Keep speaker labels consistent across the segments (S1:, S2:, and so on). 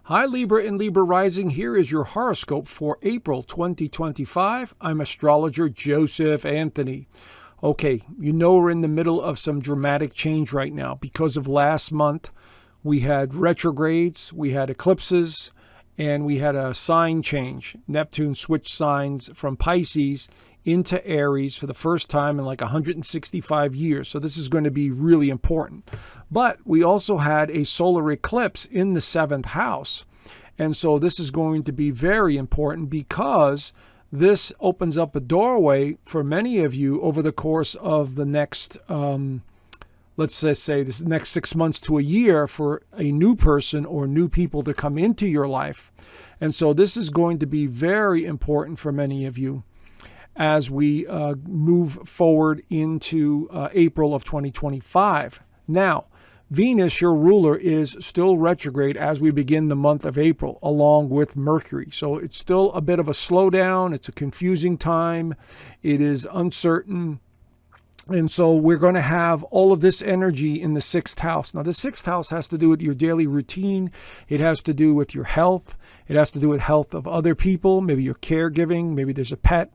S1: Hi Libra and Libra Rising, here is your horoscope for April 2025. I'm Astrologer Joseph Anthony. Okay, you know we're in the middle of some dramatic change right now. Because of last month, we had retrogrades, we had eclipses, and we had a sign change. Neptune switched signs from Pisces into Aries for the first time in like 165 years. So this is going to be really important. But we also had a solar eclipse in the 7th house. And so this is going to be very important because this opens up a doorway for many of you over the course of the next, let's just say this next 6 months to a year, for a new person or new people to come into your life. And so this is going to be very important for many of you as we move forward into April of 2025. Now, Venus, your ruler, is still retrograde as we begin the month of April, along with Mercury. So it's still a bit of a slowdown. It's a confusing time. It is uncertain. And so we're going to have all of this energy in the 6th house. Now, the 6th house has to do with your daily routine. It has to do with your health. It has to do with health of other people, maybe your caregiving, maybe there's a pet.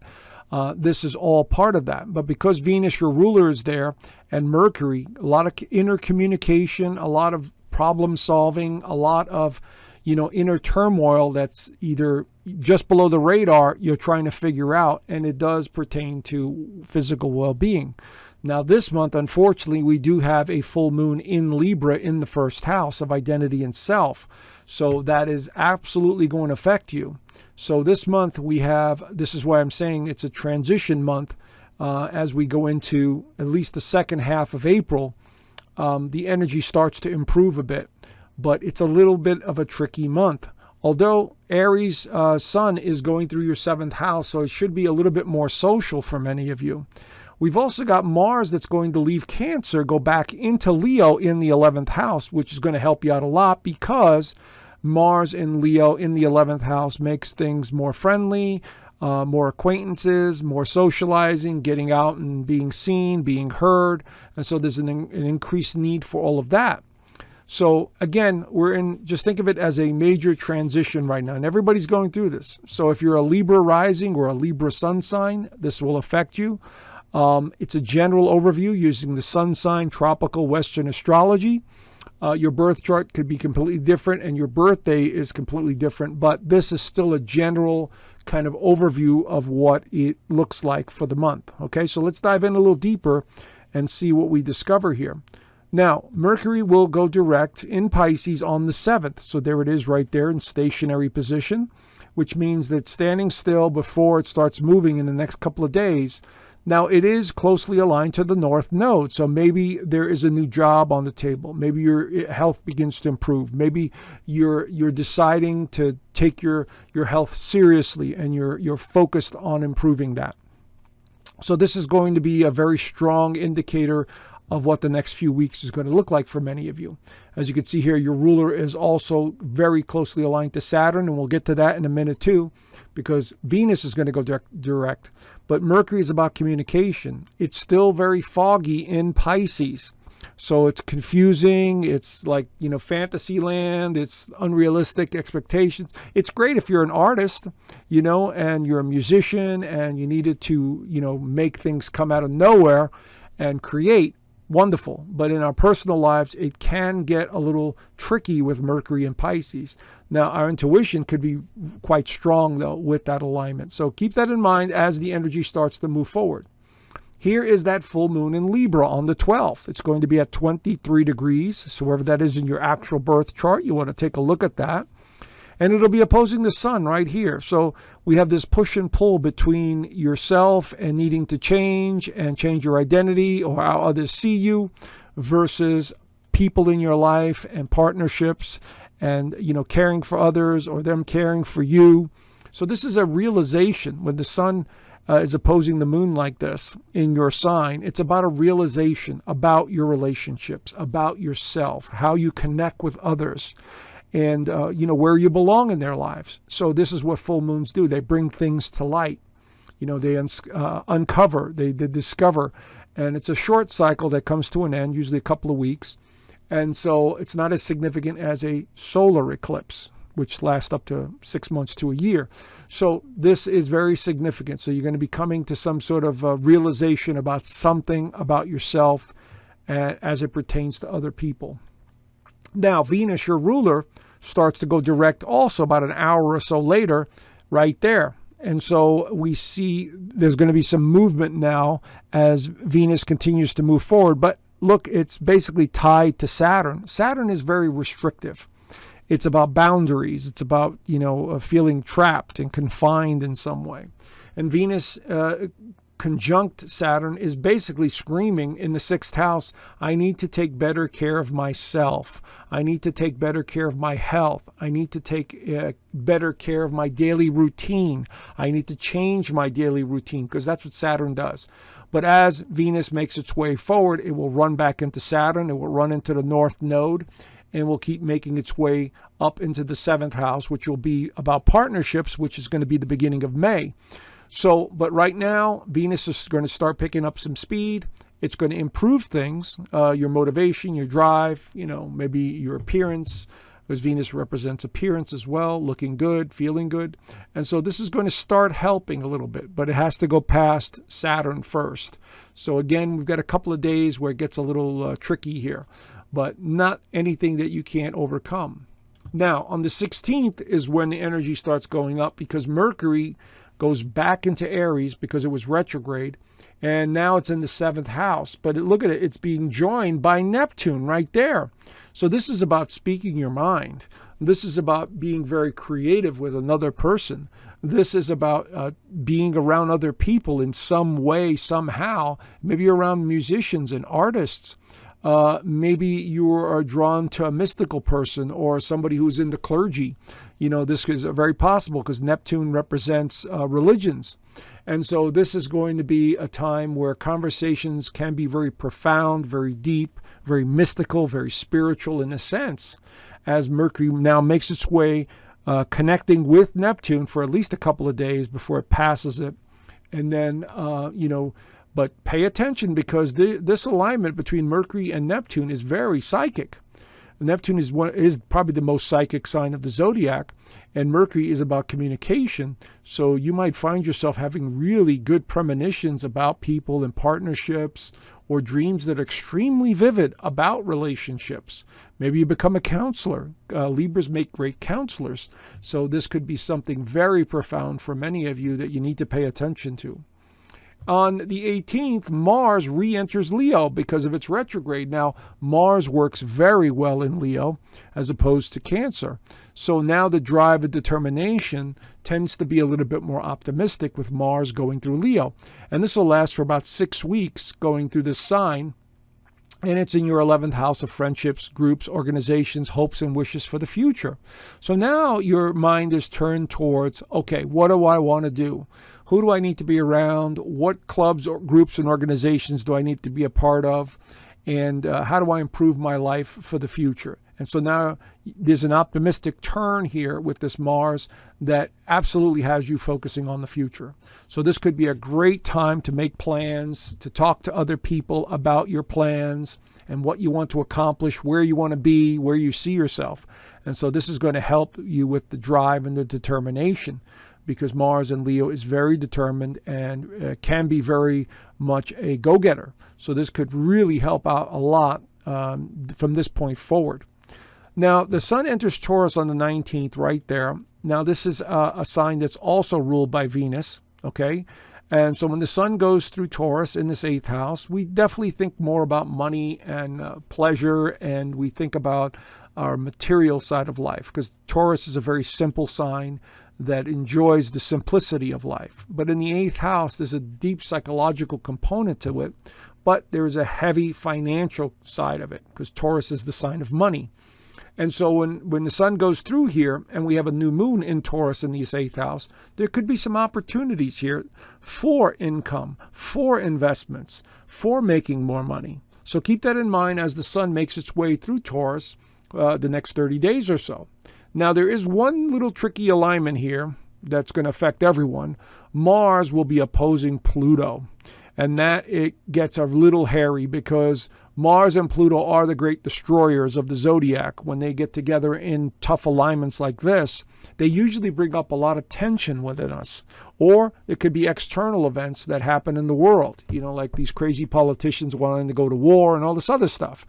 S1: This is all part of that. But because Venus, your ruler, is there, and Mercury, a lot of inner communication, a lot of problem solving, a lot of, inner turmoil that's either just below the radar you're trying to figure out, and it does pertain to physical well-being. Now, this month, unfortunately, we do have a full moon in Libra in the 1st house of identity and self. So that is absolutely going to affect you. So this month this is why I'm saying it's a transition month as we go into at least the 2nd half of April. The energy starts to improve a bit, but it's a little bit of a tricky month. Although Aries sun is going through your 7th house, so it should be a little bit more social for many of you. We've also got Mars that's going to leave Cancer, go back into Leo in the 11th house, which is going to help you out a lot because Mars in Leo in the 11th house makes things more friendly, more acquaintances, more socializing, getting out and being seen, being heard. And so there's an increased need for all of that. So again, just think of it as a major transition right now, and everybody's going through this. So if you're a Libra rising or a Libra sun sign, this will affect you. It's a general overview using the sun sign tropical Western astrology. Your birth chart could be completely different and your birthday is completely different, but this is still a general kind of overview of what it looks like for the month. Okay, so let's dive in a little deeper and see what we discover here. Now, Mercury will go direct in Pisces on the 7th. So there it is right there in stationary position, which means that standing still before it starts moving in the next couple of days. Now, it is closely aligned to the North Node, so maybe there is a new job on the table. Maybe your health begins to improve. Maybe you're deciding to take your health seriously, and you're focused on improving that. So this is going to be a very strong indicator of what the next few weeks is going to look like for many of you. As you can see here, your ruler is also very closely aligned to Saturn, and we'll get to that in a minute too, because Venus is going to go direct. But Mercury is about communication. It's still very foggy in Pisces. So it's confusing. It's like, fantasy land. It's unrealistic expectations. It's great if you're an artist, and you're a musician and you needed to, make things come out of nowhere and create. Wonderful. But in our personal lives, it can get a little tricky with Mercury and Pisces. Now, our intuition could be quite strong, though, with that alignment. So keep that in mind as the energy starts to move forward. Here is that full moon in Libra on the 12th. It's going to be at 23 degrees. So wherever that is in your actual birth chart, you want to take a look at that. And it'll be opposing the sun right here. So we have this push and pull between yourself and needing to change your identity or how others see you versus people in your life and partnerships and, caring for others or them caring for you. So this is a realization when the sun is opposing the moon like this in your sign. It's about a realization about your relationships, about yourself, how you connect with others. And, where you belong in their lives. So this is what full moons do. They bring things to light. They uncover, they discover. And it's a short cycle that comes to an end, usually a couple of weeks. And so it's not as significant as a solar eclipse. which lasts up to 6 months to a year. So this is very significant. So you're going to be coming to some sort of realization about something about yourself as it pertains to other people. Now, Venus, your ruler, starts to go direct also about an hour or so later, right there. And so we see there's going to be some movement now as Venus continues to move forward. But look, it's basically tied to Saturn. Saturn is very restrictive. It's about boundaries. It's about, feeling trapped and confined in some way. And Venus conjunct Saturn is basically screaming in the 6th house, I need to take better care of myself. I need to take better care of my health. I need to take better care of my daily routine. I need to change my daily routine, because that's what Saturn does. But as Venus makes its way forward, it will run back into Saturn. It will run into the North Node, and will keep making its way up into the 7th house, which will be about partnerships, which is going to be the beginning of May. So, but right now, Venus is going to start picking up some speed. It's going to improve things, your motivation, your drive, maybe your appearance, because Venus represents appearance as well, looking good, feeling good. And so this is going to start helping a little bit, but it has to go past Saturn first. So again, we've got a couple of days where it gets a little tricky here, but not anything that you can't overcome. Now, on the 16th is when the energy starts going up, because Mercury goes back into Aries because it was retrograde, and now it's in the 7th house. But look at it, it's being joined by Neptune right there. So this is about speaking your mind. This is about being very creative with another person. This is about being around other people in some way, somehow. Maybe you're around musicians and artists. Maybe you are drawn to a mystical person or somebody who's in the clergy. This is very possible because Neptune represents religions. And so this is going to be a time where conversations can be very profound, very deep, very mystical, very spiritual in a sense, as Mercury now makes its way connecting with Neptune for at least a couple of days before it passes it. And then, but pay attention, because this alignment between Mercury and Neptune is very psychic. Neptune is probably the most psychic sign of the zodiac, and Mercury is about communication. So you might find yourself having really good premonitions about people and partnerships, or dreams that are extremely vivid about relationships. Maybe you become a counselor. Libras make great counselors. So this could be something very profound for many of you that you need to pay attention to. On the 18th, Mars re-enters Leo because of its retrograde. Now, Mars works very well in Leo as opposed to Cancer. So now the drive and determination tends to be a little bit more optimistic with Mars going through Leo. And this will last for about 6 weeks going through this sign. And it's in your 11th house of friendships, groups, organizations, hopes, and wishes for the future. So now your mind is turned towards, okay, what do I want to do? Who do I need to be around? What clubs or groups and organizations do I need to be a part of? And how do I improve my life for the future? And so now there's an optimistic turn here with this Mars that absolutely has you focusing on the future. So this could be a great time to make plans, to talk to other people about your plans and what you want to accomplish, where you want to be, where you see yourself. And so this is going to help you with the drive and the determination, because Mars in Leo is very determined and can be very much a go-getter. So this could really help out a lot from this point forward. Now, the Sun enters Taurus on the 19th right there. Now, this is a sign that's also ruled by Venus, okay? And so when the Sun goes through Taurus in this 8th house, we definitely think more about money and pleasure, and we think about our material side of life, because Taurus is a very simple sign that enjoys the simplicity of life. But in the 8th house, there's a deep psychological component to it, but there's a heavy financial side of it, because Taurus is the sign of money. And so when the Sun goes through here and we have a new moon in Taurus in the 8th house, there could be some opportunities here for income, for investments, for making more money. So keep that in mind as the Sun makes its way through Taurus the next 30 days or so. Now, there is one little tricky alignment here that's going to affect everyone. Mars will be opposing Pluto, and that it gets a little hairy because Mars and Pluto are the great destroyers of the zodiac. When they get together in tough alignments like this, they usually bring up a lot of tension within us. Or it could be external events that happen in the world, like these crazy politicians wanting to go to war and all this other stuff.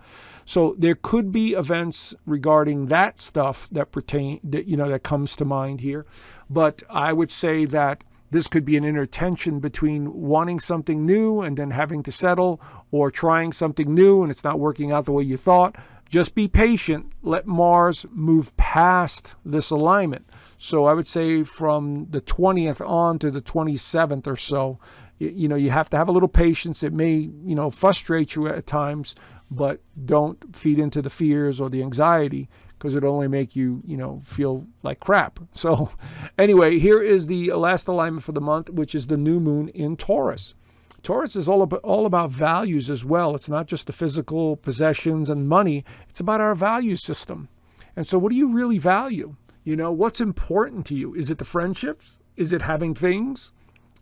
S1: So there could be events regarding that stuff that that comes to mind here. But I would say that this could be an inner tension between wanting something new and then having to settle, or trying something new and it's not working out the way you thought. Just be patient. Let Mars move past this alignment. So I would say from the 20th on to the 27th or so, you have to have a little patience. It may, frustrate you at times, but don't feed into the fears or the anxiety, because it'll only make you, feel like crap. So anyway, here is the last alignment for the month, which is the new moon in Taurus. Taurus is all about values as well. It's not just the physical possessions and money. It's about our value system. And so what do you really value? What's important to you? Is it the friendships? Is it having things?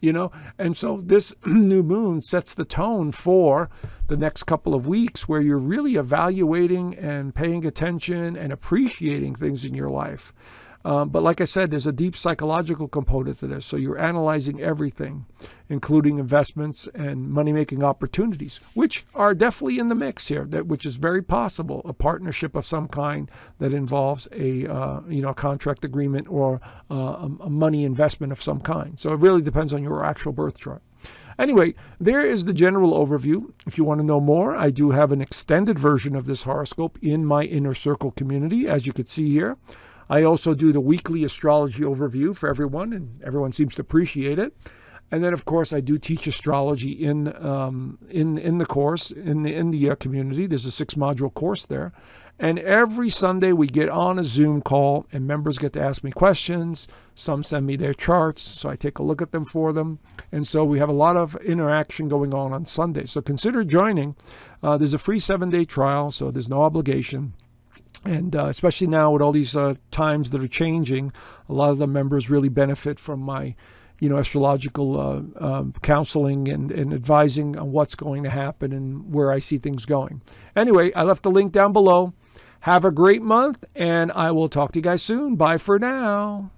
S1: And so this new moon sets the tone for the next couple of weeks, where you're really evaluating and paying attention and appreciating things in your life. But like I said, there's a deep psychological component to this. So you're analyzing everything, including investments and money-making opportunities, which are definitely in the mix here, which is very possible, a partnership of some kind that involves a contract agreement or a money investment of some kind. So it really depends on your actual birth chart. Anyway, there is the general overview. If you want to know more, I do have an extended version of this horoscope in my Inner Circle community, as you could see here. I also do the weekly astrology overview for everyone, and everyone seems to appreciate it. And then, of course, I do teach astrology in the course, in the community. There's a 6-module course there. And every Sunday we get on a Zoom call, and members get to ask me questions. Some send me their charts, so I take a look at them for them. And so we have a lot of interaction going on Sunday. So consider joining. There's a free 7-day trial, so there's no obligation. And especially now with all these times that are changing, a lot of the members really benefit from my, astrological counseling and advising on what's going to happen and where I see things going. Anyway, I left the link down below. Have a great month, and I will talk to you guys soon. Bye for now.